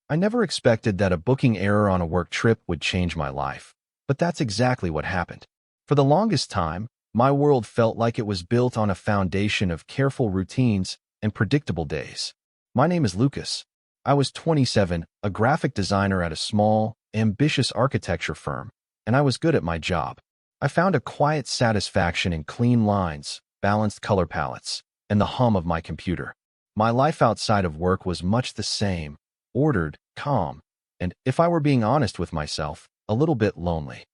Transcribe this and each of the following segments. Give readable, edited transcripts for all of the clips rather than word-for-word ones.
I never expected that a booking error on a work trip would change my life, but that's exactly what happened. For the longest time, my world felt like it was built on a foundation of careful routines and predictable days. My name is Lucas. I was 27, a graphic designer at a small, ambitious architecture firm, and I was good at my job. I found a quiet satisfaction in clean lines, balanced color palettes, and the hum of my computer. My life outside of work was much the same, ordered, calm, and, if I were being honest with myself, a little bit lonely.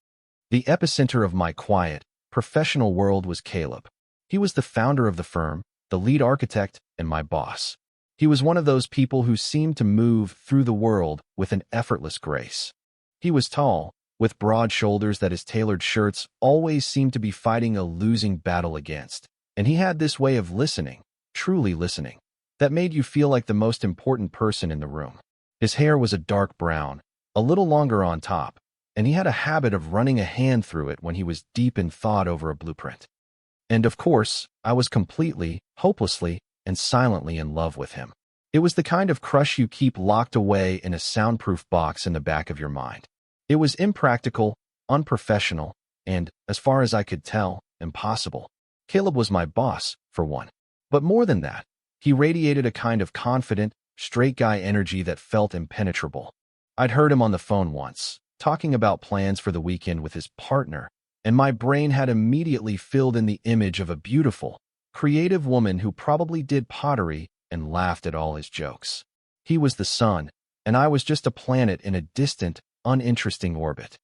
The epicenter of my quiet, professional world was Caleb. He was the founder of the firm, the lead architect, and my boss. He was one of those people who seemed to move through the world with an effortless grace. He was tall, with broad shoulders that his tailored shirts always seemed to be fighting a losing battle against. And he had this way of listening, truly listening, that made you feel like the most important person in the room. His hair was a dark brown, a little longer on top, and he had a habit of running a hand through it when he was deep in thought over a blueprint. And of course, I was completely, hopelessly, and silently in love with him. It was the kind of crush you keep locked away in a soundproof box in the back of your mind. It was impractical, unprofessional, and, as far as I could tell, impossible. Caleb was my boss, for one. But more than that, he radiated a kind of confident, straight guy energy that felt impenetrable. I'd heard him on the phone once, talking about plans for the weekend with his partner, and my brain had immediately filled in the image of a beautiful, creative woman who probably did pottery and laughed at all his jokes. He was the sun, and I was just a planet in a distant, uninteresting orbit.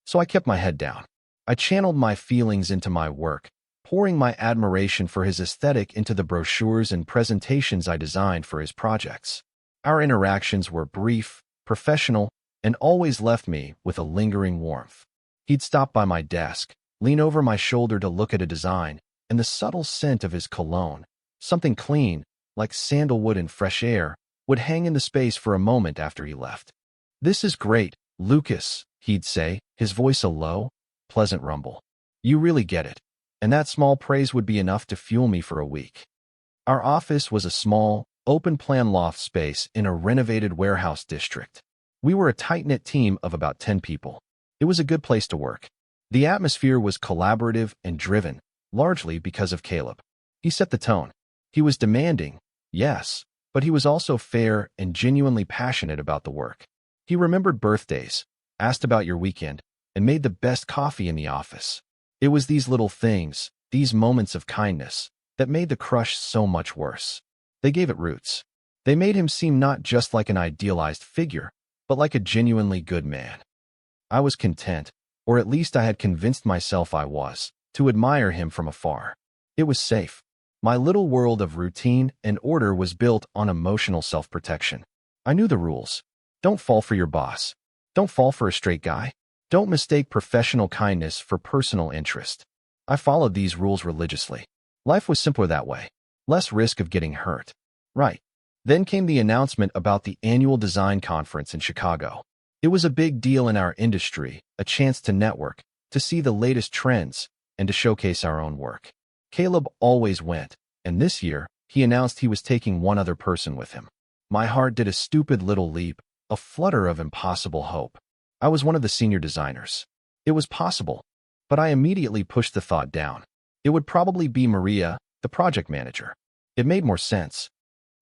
So I kept my head down. I channeled my feelings into my work, pouring my admiration for his aesthetic into the brochures and presentations I designed for his projects. Our interactions were brief, professional, and always left me with a lingering warmth. He'd stop by my desk, lean over my shoulder to look at a design, and the subtle scent of his cologne, something clean, like sandalwood and fresh air, would hang in the space for a moment after he left. "This is great, Lucas," he'd say, his voice a low, pleasant rumble. "You really get it." And that small praise would be enough to fuel me for a week. Our office was a small, open-plan loft space in a renovated warehouse district. We were a tight-knit team of about 10 people. It was a good place to work. The atmosphere was collaborative and driven, largely because of Caleb. He set the tone. He was demanding, yes, but he was also fair and genuinely passionate about the work. He remembered birthdays, asked about your weekend, and made the best coffee in the office. It was these little things, these moments of kindness, that made the crush so much worse. They gave it roots. They made him seem not just like an idealized figure, but like a genuinely good man. I was content, or at least I had convinced myself I was, to admire him from afar. It was safe. My little world of routine and order was built on emotional self-protection. I knew the rules. Don't fall for your boss. Don't fall for a straight guy. Don't mistake professional kindness for personal interest. I followed these rules religiously. Life was simpler that way. Less risk of getting hurt. Right. Then came the announcement about the annual design conference in Chicago. It was a big deal in our industry, a chance to network, to see the latest trends, and to showcase our own work. Caleb always went, and this year, he announced he was taking one other person with him. My heart did a stupid little leap, a flutter of impossible hope. I was one of the senior designers. It was possible, but I immediately pushed the thought down. It would probably be Maria, the project manager. It made more sense.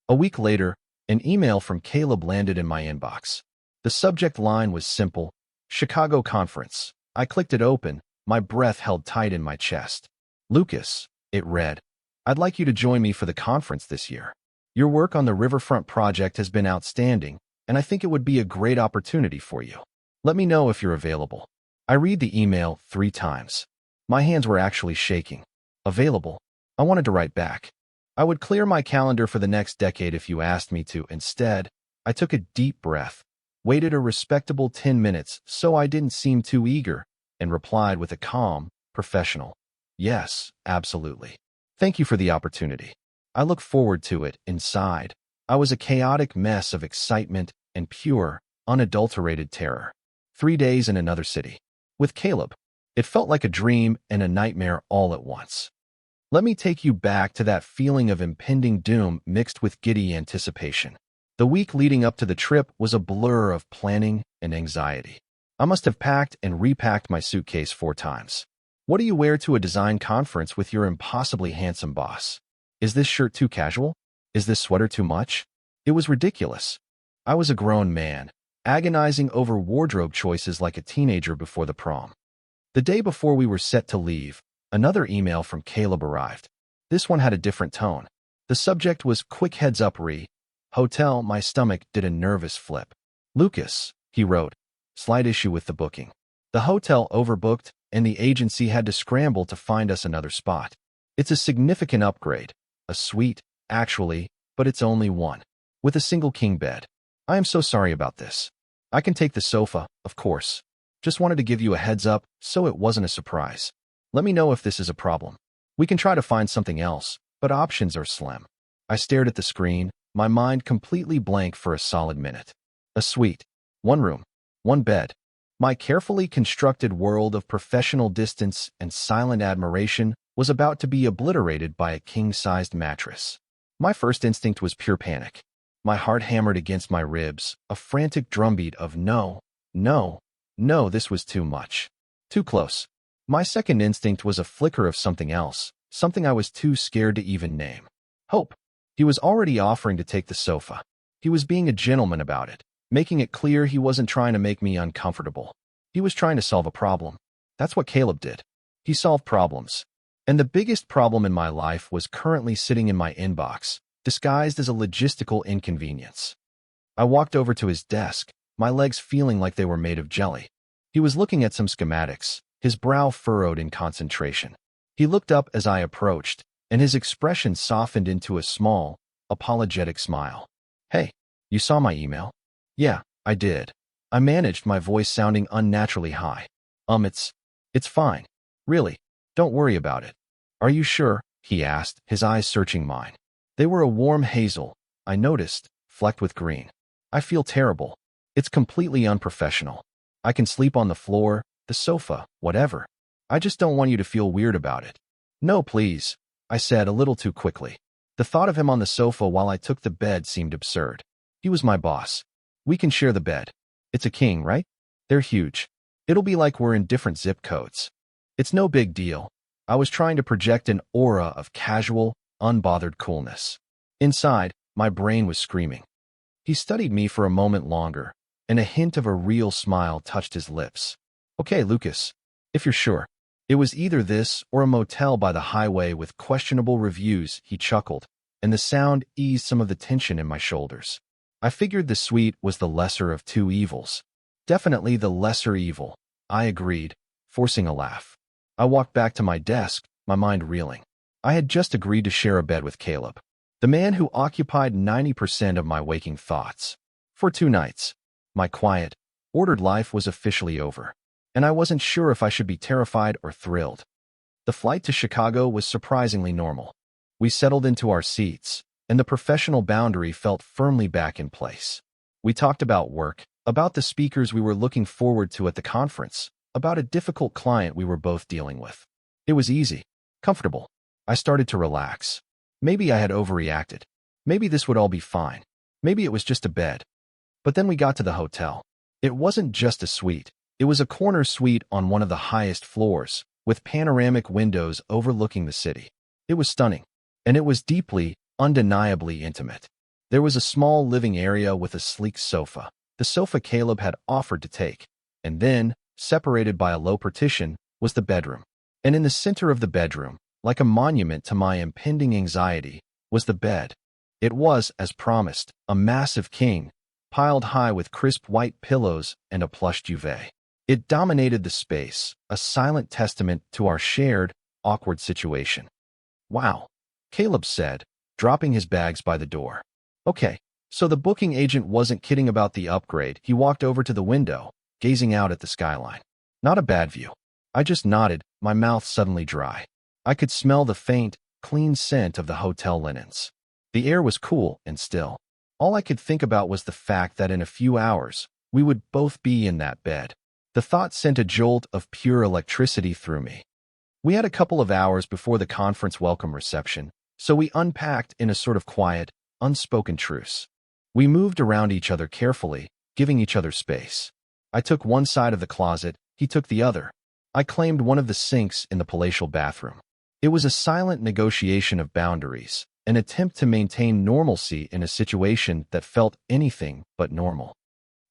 A week later, an email from Caleb landed in my inbox. The subject line was simple, Chicago Conference. I clicked it open, my breath held tight in my chest. "Lucas," it read, "I'd like you to join me for the conference this year. Your work on the riverfront project has been outstanding, and I think it would be a great opportunity for you. Let me know if you're available." I read the email 3 times. My hands were actually shaking. Available. I wanted to write back. I would clear my calendar for the next decade if you asked me to. Instead, I took a deep breath, waited a respectable 10 minutes so I didn't seem too eager, and replied with a calm, professional, "Yes, absolutely. Thank you for the opportunity. I look forward to it." Inside, I was a chaotic mess of excitement and pure, unadulterated terror. 3 days in another city. With Caleb, it felt like a dream and a nightmare all at once. Let me take you back to that feeling of impending doom mixed with giddy anticipation. The week leading up to the trip was a blur of planning and anxiety. I must have packed and repacked my suitcase 4 times. What do you wear to a design conference with your impossibly handsome boss? Is this shirt too casual? Is this sweater too much? It was ridiculous. I was a grown man, agonizing over wardrobe choices like a teenager before the prom. The day before we were set to leave, another email from Caleb arrived. This one had a different tone. The subject was "Quick heads up, Hotel." My stomach did a nervous flip. "Lucas," he wrote, "slight issue with the booking. The hotel overbooked, and the agency had to scramble to find us another spot. It's a significant upgrade. A suite, actually, but it's only one. With a single king bed. I am so sorry about this. I can take the sofa, of course. Just wanted to give you a heads up so it wasn't a surprise. Let me know if this is a problem. We can try to find something else, but options are slim." I stared at the screen, my mind completely blank for a solid minute. A suite. 1 room. 1 bed. My carefully constructed world of professional distance and silent admiration was about to be obliterated by a king-sized mattress. My first instinct was pure panic. My heart hammered against my ribs, a frantic drumbeat of no, no, no, this was too much. Too close. My second instinct was a flicker of something else, something I was too scared to even name. Hope. He was already offering to take the sofa. He was being a gentleman about it, making it clear he wasn't trying to make me uncomfortable. He was trying to solve a problem. That's what Caleb did. He solved problems. And the biggest problem in my life was currently sitting in my inbox, disguised as a logistical inconvenience. I walked over to his desk, my legs feeling like they were made of jelly. He was looking at some schematics, his brow furrowed in concentration. He looked up as I approached, and his expression softened into a small, apologetic smile. "Hey, you saw my email?" "Yeah, I did." I managed, my voice sounding unnaturally high. It's fine. Really, don't worry about it." "Are you sure?" he asked, his eyes searching mine. They were a warm hazel, I noticed, flecked with green. "I feel terrible. It's completely unprofessional. I can sleep on the floor, the sofa, whatever. I just don't want you to feel weird about it." "No, please," I said a little too quickly. The thought of him on the sofa while I took the bed seemed absurd. He was my boss. We can share the bed. It's a king, right? They're huge. It'll be like we're in different zip codes. It's no big deal. I was trying to project an aura of casual, unbothered coolness. Inside, my brain was screaming. He studied me for a moment longer, and a hint of a real smile touched his lips. "Okay, Lucas, if you're sure. It was either this or a motel by the highway with questionable reviews," he chuckled, and the sound eased some of the tension in my shoulders. I figured the suite was the lesser of two evils. "Definitely the lesser evil," I agreed, forcing a laugh. I walked back to my desk, my mind reeling. I had just agreed to share a bed with Caleb, the man who occupied 90% of my waking thoughts. For 2 nights, my quiet, ordered life was officially over, and I wasn't sure if I should be terrified or thrilled. The flight to Chicago was surprisingly normal. We settled into our seats, and the professional boundary felt firmly back in place. We talked about work, about the speakers we were looking forward to at the conference, about a difficult client we were both dealing with. It was easy, comfortable. I started to relax. Maybe I had overreacted. Maybe this would all be fine. Maybe it was just a bed. But then we got to the hotel. It wasn't just a suite. It was a corner suite on one of the highest floors, with panoramic windows overlooking the city. It was stunning, and it was deeply, undeniably intimate. There was a small living area with a sleek sofa, the sofa Caleb had offered to take, and then, separated by a low partition, was the bedroom. And in the center of the bedroom, like a monument to my impending anxiety, was the bed. It was, as promised, a massive king, piled high with crisp white pillows and a plush duvet. It dominated the space, a silent testament to our shared, awkward situation. "Wow," Caleb said, dropping his bags by the door. "Okay, so the booking agent wasn't kidding about the upgrade." He walked over to the window, gazing out at the skyline. "Not a bad view." I just nodded, my mouth suddenly dry. I could smell the faint, clean scent of the hotel linens. The air was cool and still. All I could think about was the fact that in a few hours, we would both be in that bed. The thought sent a jolt of pure electricity through me. We had a couple of hours before the conference welcome reception, so we unpacked in a sort of quiet, unspoken truce. We moved around each other carefully, giving each other space. I took one side of the closet, he took the other. I claimed one of the sinks in the palatial bathroom. It was a silent negotiation of boundaries, an attempt to maintain normalcy in a situation that felt anything but normal.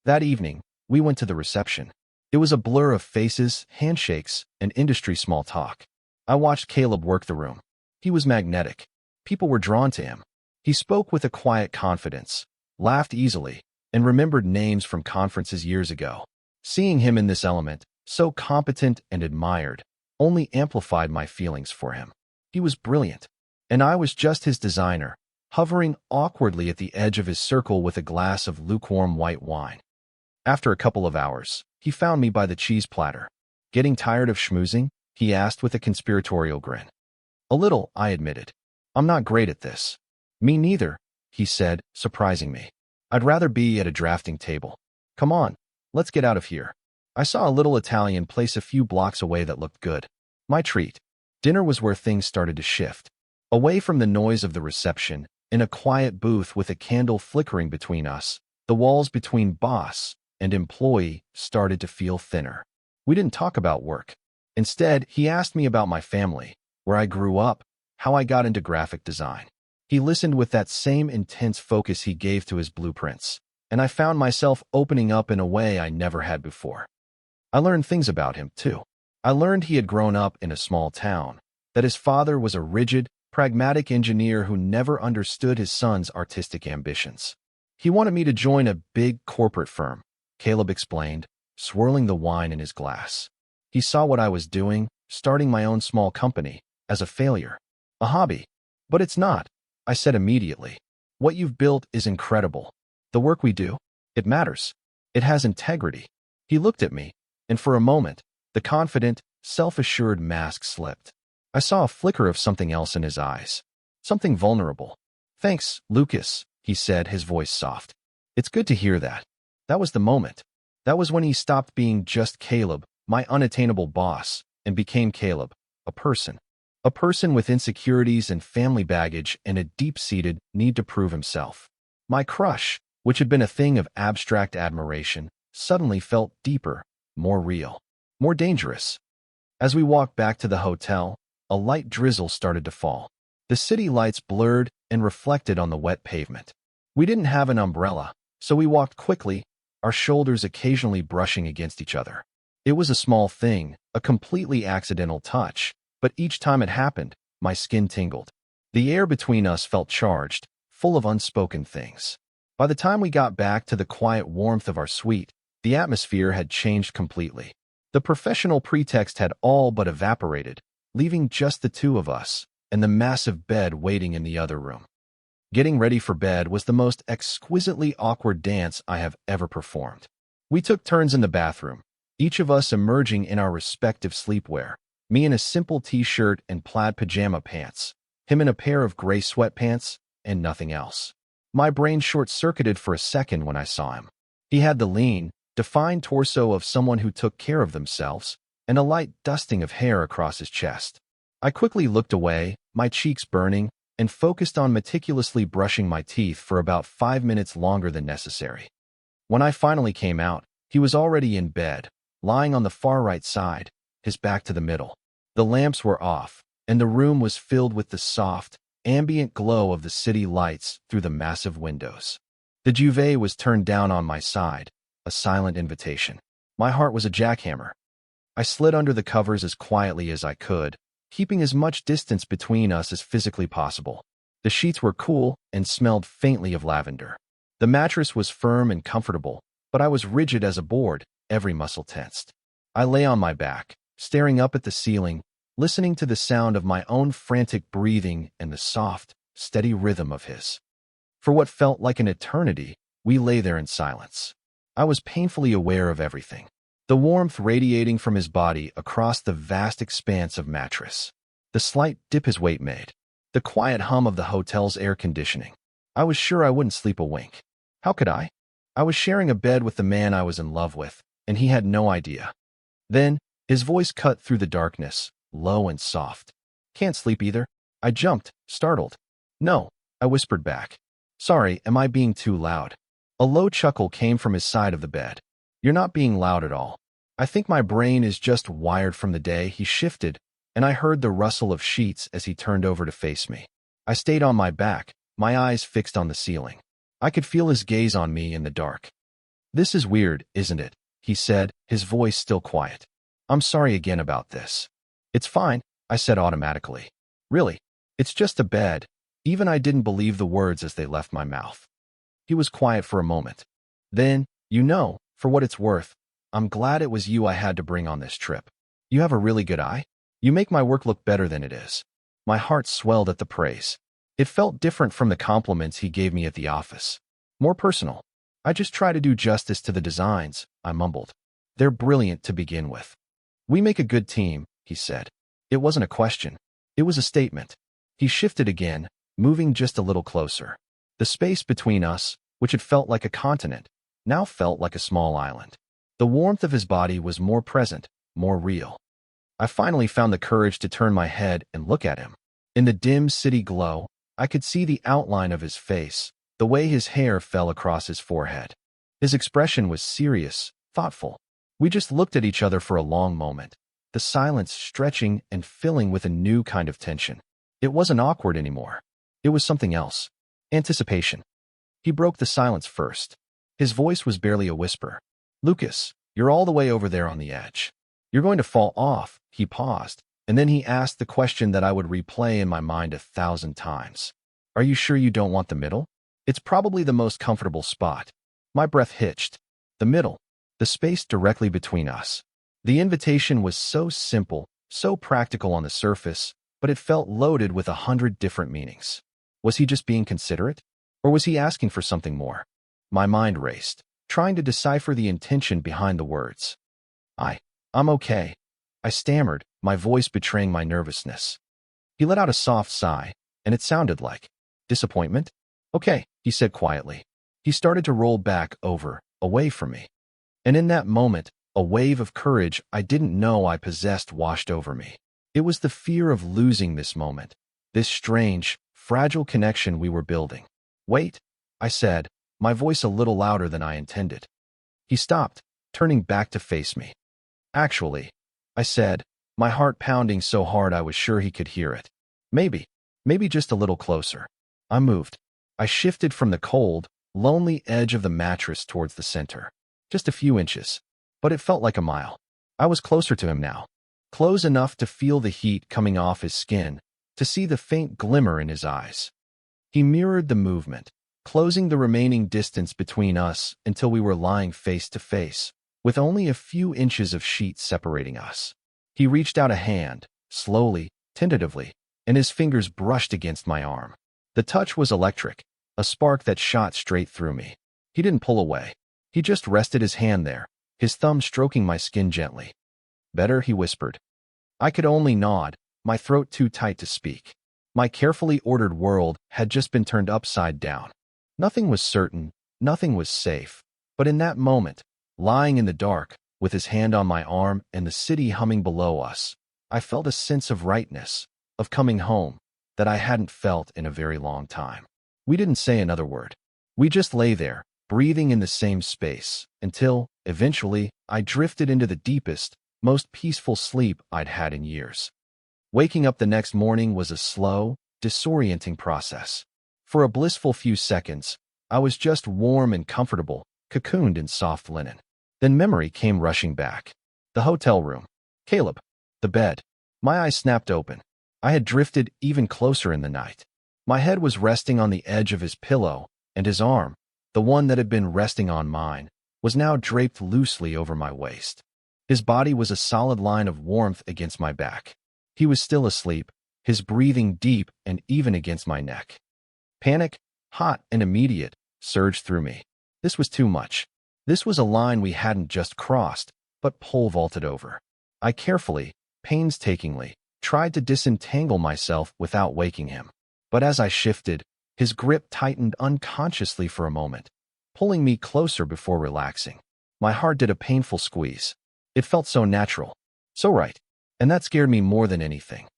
That evening, we went to the reception. It was a blur of faces, handshakes, and industry small talk. I watched Caleb work the room. He was magnetic. People were drawn to him. He spoke with a quiet confidence, laughed easily, and remembered names from conferences years ago. Seeing him in this element, so competent and admired, only amplified my feelings for him. He was brilliant, and I was just his designer, hovering awkwardly at the edge of his circle with a glass of lukewarm white wine. After a couple of hours, he found me by the cheese platter. Getting tired of schmoozing? He asked with a conspiratorial grin. A little, I admitted. I'm not great at this. Me neither, he said, surprising me. I'd rather be at a drafting table. Come on, let's get out of here. I saw a little Italian place a few blocks away that looked good. My treat. Dinner was where things started to shift. Away from the noise of the reception, in a quiet booth with a candle flickering between us, the walls between boss and employee started to feel thinner. We didn't talk about work. Instead, he asked me about my family, where I grew up, how I got into graphic design. He listened with that same intense focus he gave to his blueprints, and I found myself opening up in a way I never had before. I learned things about him, too. I learned he had grown up in a small town, that his father was a rigid, pragmatic engineer who never understood his son's artistic ambitions. He wanted me to join a big corporate firm, Caleb explained, swirling the wine in his glass. He saw what I was doing, starting my own small company, as a failure, a hobby. But it's not, I said immediately. What you've built is incredible. The work we do, it matters. It has integrity. He looked at me, and for a moment, the confident, self-assured mask slipped. I saw a flicker of something else in his eyes. Something vulnerable. Thanks, Lucas, he said, his voice soft. It's good to hear that. That was the moment. That was when he stopped being just Caleb, my unattainable boss, and became Caleb, a person. A person with insecurities and family baggage and a deep-seated need to prove himself. My crush, which had been a thing of abstract admiration, suddenly felt deeper, more real, more dangerous. As we walked back to the hotel, a light drizzle started to fall. The city lights blurred and reflected on the wet pavement. We didn't have an umbrella, so we walked quickly, our shoulders occasionally brushing against each other. It was a small thing, a completely accidental touch, but each time it happened, my skin tingled. The air between us felt charged, full of unspoken things. By the time we got back to the quiet warmth of our suite, the atmosphere had changed completely. The professional pretext had all but evaporated, leaving just the two of us, and the massive bed waiting in the other room. Getting ready for bed was the most exquisitely awkward dance I have ever performed. We took turns in the bathroom, each of us emerging in our respective sleepwear, me in a simple t-shirt and plaid pajama pants, him in a pair of gray sweatpants, and nothing else. My brain short-circuited for a second when I saw him. He had the lean, defined torso of someone who took care of themselves, and a light dusting of hair across his chest. I quickly looked away, my cheeks burning, and focused on meticulously brushing my teeth for about 5 minutes longer than necessary. When I finally came out, he was already in bed, lying on the far right side, his back to the middle. The lamps were off, and the room was filled with the soft, ambient glow of the city lights through the massive windows. The duvet was turned down on my side, a silent invitation. My heart was a jackhammer. I slid under the covers as quietly as I could, keeping as much distance between us as physically possible. The sheets were cool and smelled faintly of lavender. The mattress was firm and comfortable, but I was rigid as a board, every muscle tensed. I lay on my back, staring up at the ceiling, listening to the sound of my own frantic breathing and the soft, steady rhythm of his. For what felt like an eternity, we lay there in silence. I was painfully aware of everything. The warmth radiating from his body across the vast expanse of mattress. The slight dip his weight made. The quiet hum of the hotel's air conditioning. I was sure I wouldn't sleep a wink. How could I? I was sharing a bed with the man I was in love with, and he had no idea. Then, his voice cut through the darkness, low and soft. Can't sleep either. I jumped, startled. No, I whispered back. Sorry, am I being too loud? A low chuckle came from his side of the bed. You're not being loud at all. I think my brain is just wired from the day. He shifted, and I heard the rustle of sheets as he turned over to face me. I stayed on my back, my eyes fixed on the ceiling. I could feel his gaze on me in the dark. This is weird, isn't it? He said, his voice still quiet. I'm sorry again about this. It's fine, I said automatically. Really, it's just a bed. Even I didn't believe the words as they left my mouth. He was quiet for a moment. Then, for what it's worth, I'm glad it was you I had to bring on this trip. You have a really good eye. You make my work look better than it is. My heart swelled at the praise. It felt different from the compliments he gave me at the office. More personal. I just try to do justice to the designs, I mumbled. They're brilliant to begin with. We make a good team, he said. It wasn't a question. It was a statement. He shifted again, moving just a little closer. The space between us, which had felt like a continent, now felt like a small island. The warmth of his body was more present, more real. I finally found the courage to turn my head and look at him. In the dim city glow, I could see the outline of his face, the way his hair fell across his forehead. His expression was serious, thoughtful. We just looked at each other for a long moment, the silence stretching and filling with a new kind of tension. It wasn't awkward anymore. It was something else. Anticipation. He broke the silence first. His voice was barely a whisper. Lucas, you're all the way over there on the edge. You're going to fall off. He paused, and then he asked the question that I would replay in my mind 1,000 times. Are you sure you don't want the middle? It's probably the most comfortable spot. My breath hitched. The middle. The space directly between us. The invitation was so simple, so practical on the surface, but it felt loaded with 100 different meanings. Was he just being considerate? Or was he asking for something more? My mind raced, trying to decipher the intention behind the words. I'm okay. I stammered, my voice betraying my nervousness. He let out a soft sigh, and it sounded like disappointment. Okay, he said quietly. He started to roll back over, away from me. And in that moment, a wave of courage I didn't know I possessed washed over me. It was the fear of losing this moment, this strange, fragile connection we were building. Wait, I said, my voice a little louder than I intended. He stopped, turning back to face me. Actually, I said, my heart pounding so hard I was sure he could hear it. Maybe just a little closer. I moved. I shifted from the cold, lonely edge of the mattress towards the center. Just a few inches, but it felt like a mile. I was closer to him now, close enough to feel the heat coming off his skin, to see the faint glimmer in his eyes. He mirrored the movement, closing the remaining distance between us until we were lying face to face, with only a few inches of sheet separating us. He reached out a hand, slowly, tentatively, and his fingers brushed against my arm. The touch was electric, a spark that shot straight through me. He didn't pull away. He just rested his hand there, his thumb stroking my skin gently. Better, he whispered. I could only nod, my throat too tight to speak. My carefully ordered world had just been turned upside down. Nothing was certain, nothing was safe. But in that moment, lying in the dark, with his hand on my arm and the city humming below us, I felt a sense of rightness, of coming home, that I hadn't felt in a very long time. We didn't say another word. We just lay there, breathing in the same space, until, eventually, I drifted into the deepest, most peaceful sleep I'd had in years. Waking up the next morning was a slow, disorienting process. For a blissful few seconds, I was just warm and comfortable, cocooned in soft linen. Then memory came rushing back. The hotel room. Caleb. The bed. My eyes snapped open. I had drifted even closer in the night. My head was resting on the edge of his pillow, and his arm, the one that had been resting on mine, was now draped loosely over my waist. His body was a solid line of warmth against my back. He was still asleep, his breathing deep and even against my neck. Panic, hot and immediate, surged through me. This was too much. This was a line we hadn't just crossed, but pole vaulted over. I carefully, painstakingly, tried to disentangle myself without waking him. But as I shifted, his grip tightened unconsciously for a moment, pulling me closer before relaxing. My heart did a painful squeeze. It felt so natural, so right, and that scared me more than anything.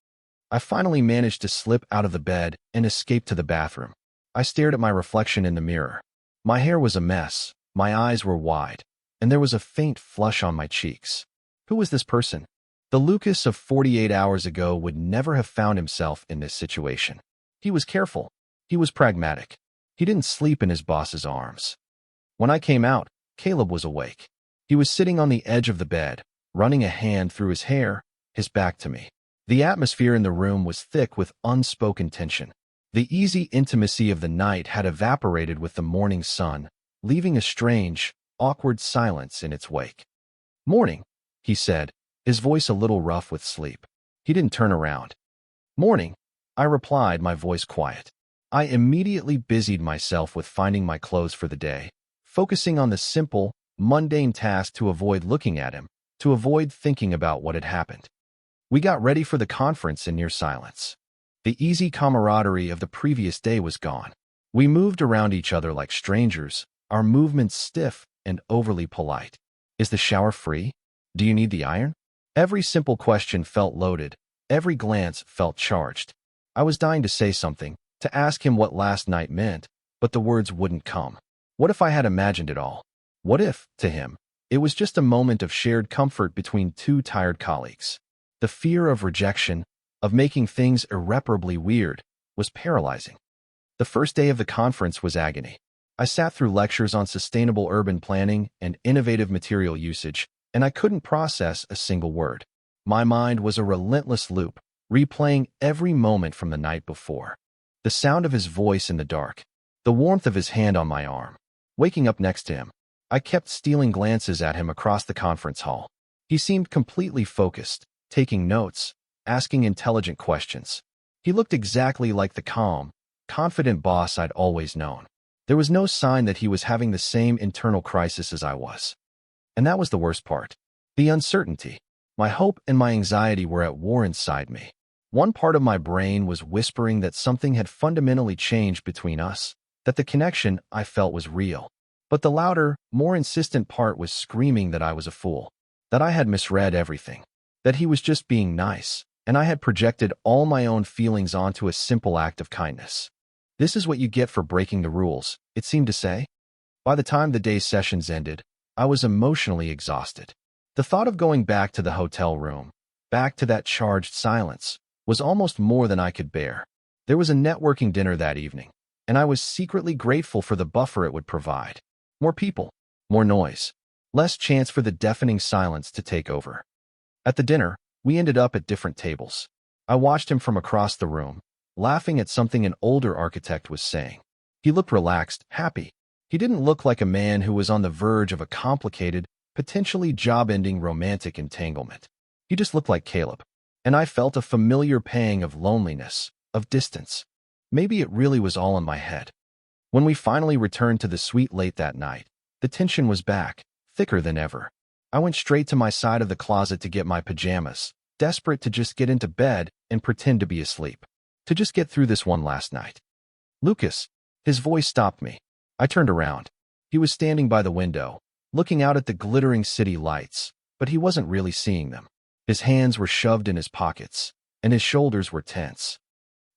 I finally managed to slip out of the bed and escape to the bathroom. I stared at my reflection in the mirror. My hair was a mess, my eyes were wide, and there was a faint flush on my cheeks. Who was this person? The Lucas of 48 hours ago would never have found himself in this situation. He was careful. He was pragmatic. He didn't sleep in his boss's arms. When I came out, Caleb was awake. He was sitting on the edge of the bed, running a hand through his hair, his back to me. The atmosphere in the room was thick with unspoken tension. The easy intimacy of the night had evaporated with the morning sun, leaving a strange, awkward silence in its wake. "Morning," he said, his voice a little rough with sleep. He didn't turn around. "Morning," I replied, my voice quiet. I immediately busied myself with finding my clothes for the day, focusing on the simple, mundane task to avoid looking at him, to avoid thinking about what had happened. We got ready for the conference in near silence. The easy camaraderie of the previous day was gone. We moved around each other like strangers, our movements stiff and overly polite. "Is the shower free? Do you need the iron?" Every simple question felt loaded. Every glance felt charged. I was dying to say something, to ask him what last night meant, but the words wouldn't come. What if I had imagined it all? What if, to him, it was just a moment of shared comfort between two tired colleagues? The fear of rejection, of making things irreparably weird, was paralyzing. The first day of the conference was agony. I sat through lectures on sustainable urban planning and innovative material usage, and I couldn't process a single word. My mind was a relentless loop, replaying every moment from the night before. The sound of his voice in the dark, the warmth of his hand on my arm. Waking up next to him, I kept stealing glances at him across the conference hall. He seemed completely focused, taking notes, asking intelligent questions. He looked exactly like the calm, confident boss I'd always known. There was no sign that he was having the same internal crisis as I was. And that was the worst part. The uncertainty. My hope and my anxiety were at war inside me. One part of my brain was whispering that something had fundamentally changed between us, that the connection I felt was real. But the louder, more insistent part was screaming that I was a fool, that I had misread everything, that he was just being nice, and I had projected all my own feelings onto a simple act of kindness. "This is what you get for breaking the rules," it seemed to say. By the time the day's sessions ended, I was emotionally exhausted. The thought of going back to the hotel room, back to that charged silence, was almost more than I could bear. There was a networking dinner that evening, and I was secretly grateful for the buffer it would provide. More people, more noise, less chance for the deafening silence to take over. At the dinner, we ended up at different tables. I watched him from across the room, laughing at something an older architect was saying. He looked relaxed, happy. He didn't look like a man who was on the verge of a complicated, potentially job-ending romantic entanglement. He just looked like Caleb. And I felt a familiar pang of loneliness, of distance. Maybe it really was all in my head. When we finally returned to the suite late that night, the tension was back, thicker than ever. I went straight to my side of the closet to get my pajamas, desperate to just get into bed and pretend to be asleep. To just get through this one last night. "Lucas," his voice stopped me. I turned around. He was standing by the window, looking out at the glittering city lights, but he wasn't really seeing them. His hands were shoved in his pockets, and his shoulders were tense.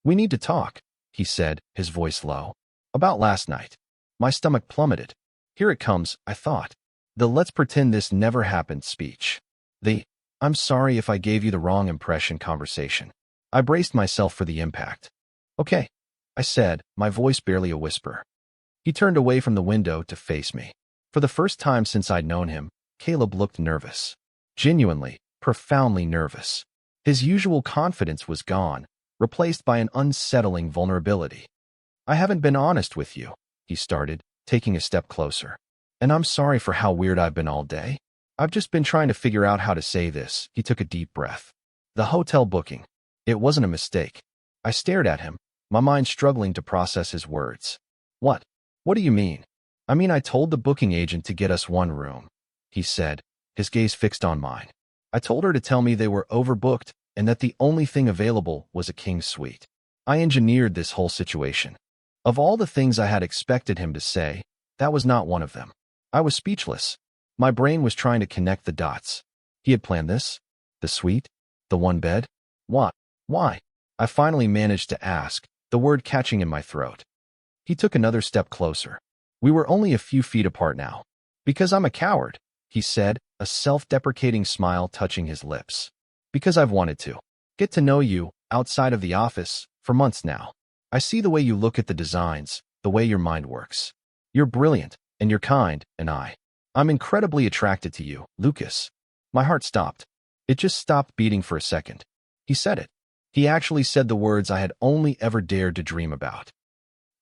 "We need to talk," he said, his voice low. "About last night." My stomach plummeted. Here it comes, I thought. The "let's pretend this never happened" speech. The "I'm sorry if I gave you the wrong impression" conversation. I braced myself for the impact. "Okay," I said, my voice barely a whisper. He turned away from the window to face me. For the first time since I'd known him, Caleb looked nervous. Genuinely, profoundly nervous. His usual confidence was gone, replaced by an unsettling vulnerability. "I haven't been honest with you," he started, taking a step closer. "And I'm sorry for how weird I've been all day. I've just been trying to figure out how to say this." He took a deep breath. "The hotel booking. It wasn't a mistake." I stared at him, my mind struggling to process his words. "What? What do you mean?" "I mean, I told the booking agent to get us one room," he said, his gaze fixed on mine. "I told her to tell me they were overbooked and that the only thing available was a king suite. I engineered this whole situation. Of all the things I had expected him to say, that was not one of them." I was speechless. My brain was trying to connect the dots. He had planned this? The suite? The one bed? What? Why? I finally managed to ask, the word catching in my throat. He took another step closer. We were only a few feet apart now. Because I'm a coward, he said, a self-deprecating smile touching his lips. Because I've wanted to get to know you outside of the office for months now. I see the way you look at the designs, the way your mind works. You're brilliant, and you're kind, and I'm incredibly attracted to you, Lucas. My heart stopped. It just stopped beating for a second. He said it. He actually said the words I had only ever dared to dream about.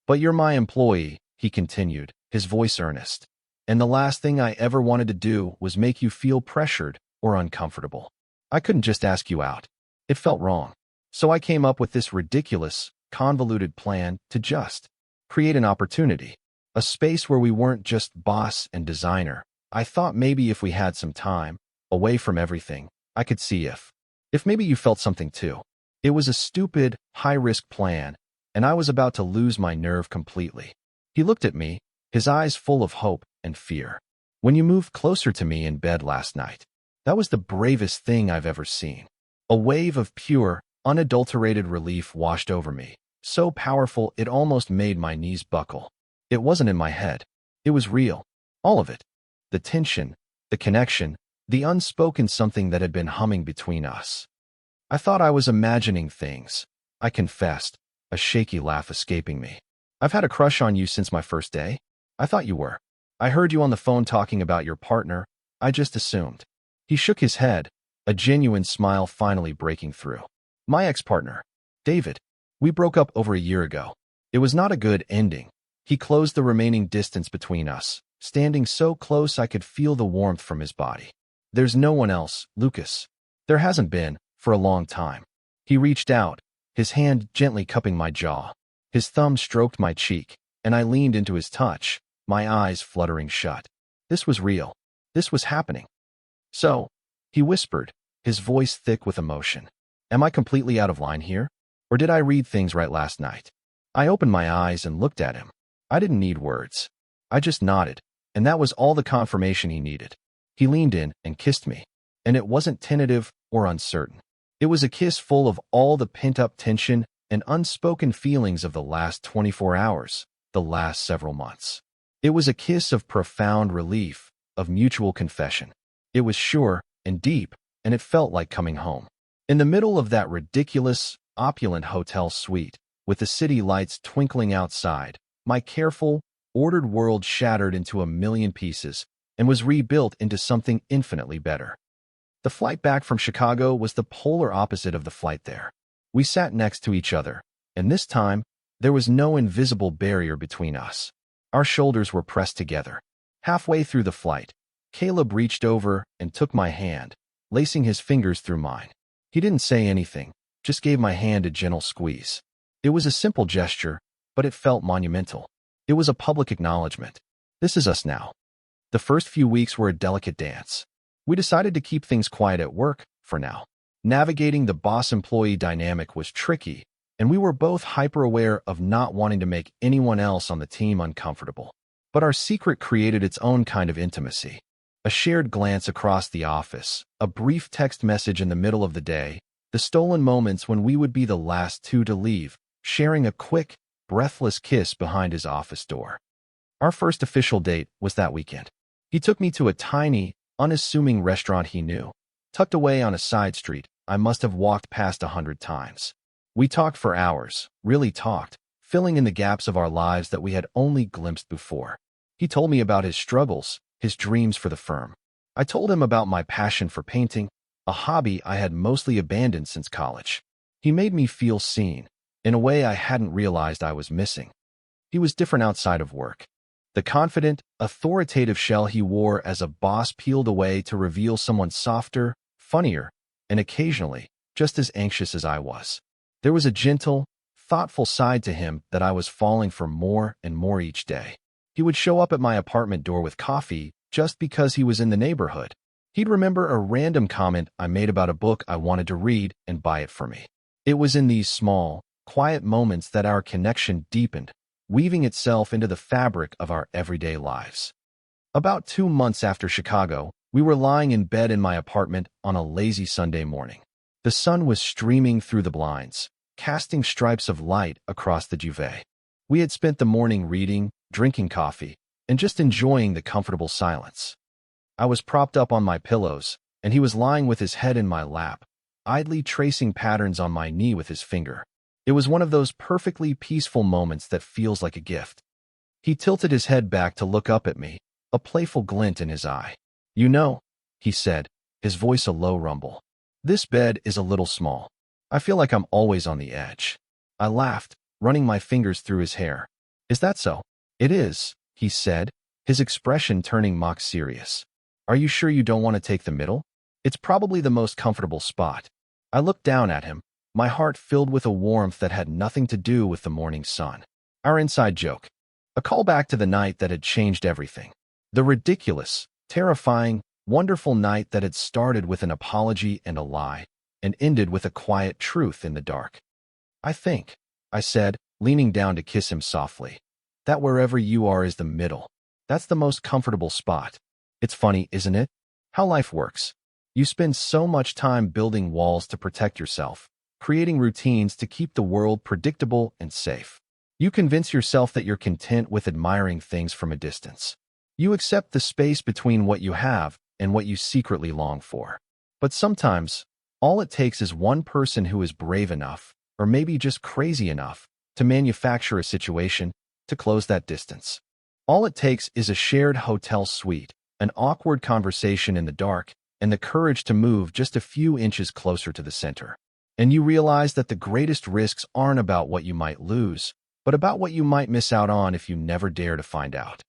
But you're my employee, he continued, his voice earnest. And the last thing I ever wanted to do was make you feel pressured or uncomfortable. I couldn't just ask you out. It felt wrong. So I came up with this ridiculous, convoluted plan to just create an opportunity. A space where we weren't just boss and designer. I thought maybe if we had some time, away from everything, I could see if maybe you felt something too. It was a stupid, high-risk plan, and I was about to lose my nerve completely. He looked at me, his eyes full of hope and fear. When you moved closer to me in bed last night, that was the bravest thing I've ever seen. A wave of pure, unadulterated relief washed over me, so powerful it almost made my knees buckle. It wasn't in my head. It was real. All of it. The tension, the connection, the unspoken something that had been humming between us. I thought I was imagining things, I confessed, a shaky laugh escaping me. I've had a crush on you since my first day. I thought you were. I heard you on the phone talking about your partner. I just assumed. He shook his head, a genuine smile finally breaking through. My ex-partner, David. We broke up over a year ago. It was not a good ending. He closed the remaining distance between us, standing so close I could feel the warmth from his body. There's no one else, Lucas. There hasn't been, for a long time. He reached out, his hand gently cupping my jaw. His thumb stroked my cheek, and I leaned into his touch, my eyes fluttering shut. This was real. This was happening. So, he whispered, his voice thick with emotion. Am I completely out of line here? Or did I read things right last night? I opened my eyes and looked at him. I didn't need words. I just nodded, and that was all the confirmation he needed. He leaned in and kissed me, and it wasn't tentative or uncertain. It was a kiss full of all the pent-up tension and unspoken feelings of the last 24 hours, the last several months. It was a kiss of profound relief, of mutual confession. It was sure and deep, and it felt like coming home. In the middle of that ridiculous, opulent hotel suite, with the city lights twinkling outside, my careful, ordered world shattered into a million pieces and was rebuilt into something infinitely better. The flight back from Chicago was the polar opposite of the flight there. We sat next to each other, and this time, there was no invisible barrier between us. Our shoulders were pressed together. Halfway through the flight, Caleb reached over and took my hand, lacing his fingers through mine. He didn't say anything, just gave my hand a gentle squeeze. It was a simple gesture, but it felt monumental. It was a public acknowledgement. This is us now. The first few weeks were a delicate dance. We decided to keep things quiet at work, for now. Navigating the boss-employee dynamic was tricky, and we were both hyper-aware of not wanting to make anyone else on the team uncomfortable. But our secret created its own kind of intimacy. A shared glance across the office, a brief text message in the middle of the day, the stolen moments when we would be the last two to leave, sharing a quick, breathless kiss behind his office door. Our first official date was that weekend. He took me to a tiny, unassuming restaurant he knew, tucked away on a side street I must have walked past 100 times. We talked for hours, really talked, filling in the gaps of our lives that we had only glimpsed before. He told me about his struggles, his dreams for the firm. I told him about my passion for painting, a hobby I had mostly abandoned since college. He made me feel seen, in a way I hadn't realized I was missing. He was different outside of work. The confident, authoritative shell he wore as a boss peeled away to reveal someone softer, funnier, and occasionally, just as anxious as I was. There was a gentle, thoughtful side to him that I was falling for more and more each day. He would show up at my apartment door with coffee just because he was in the neighborhood. He'd remember a random comment I made about a book I wanted to read and buy it for me. It was in these small, quiet moments that our connection deepened, weaving itself into the fabric of our everyday lives. About 2 months after Chicago, we were lying in bed in my apartment on a lazy Sunday morning. The sun was streaming through the blinds, casting stripes of light across the duvet. We had spent the morning reading, drinking coffee, and just enjoying the comfortable silence. I was propped up on my pillows, and he was lying with his head in my lap, idly tracing patterns on my knee with his finger. It was one of those perfectly peaceful moments that feels like a gift. He tilted his head back to look up at me, a playful glint in his eye. "You know," he said, his voice a low rumble, "this bed is a little small. I feel like I'm always on the edge." I laughed, running my fingers through his hair. "Is that so?" "It is," he said, his expression turning mock serious. "Are you sure you don't want to take the middle? It's probably the most comfortable spot." I looked down at him, my heart filled with a warmth that had nothing to do with the morning sun. Our inside joke. A callback to the night that had changed everything. The ridiculous, terrifying, wonderful night that had started with an apology and a lie, and ended with a quiet truth in the dark. "I think," I said, leaning down to kiss him softly, "that wherever you are is the middle. That's the most comfortable spot. It's funny, isn't it? How life works. You spend so much time building walls to protect yourself, creating routines to keep the world predictable and safe. You convince yourself that you're content with admiring things from a distance. You accept the space between what you have and what you secretly long for. But sometimes, all it takes is one person who is brave enough, or maybe just crazy enough, to manufacture a situation to close that distance. All it takes is a shared hotel suite, an awkward conversation in the dark, and the courage to move just a few inches closer to the center. And you realize that the greatest risks aren't about what you might lose, but about what you might miss out on if you never dare to find out.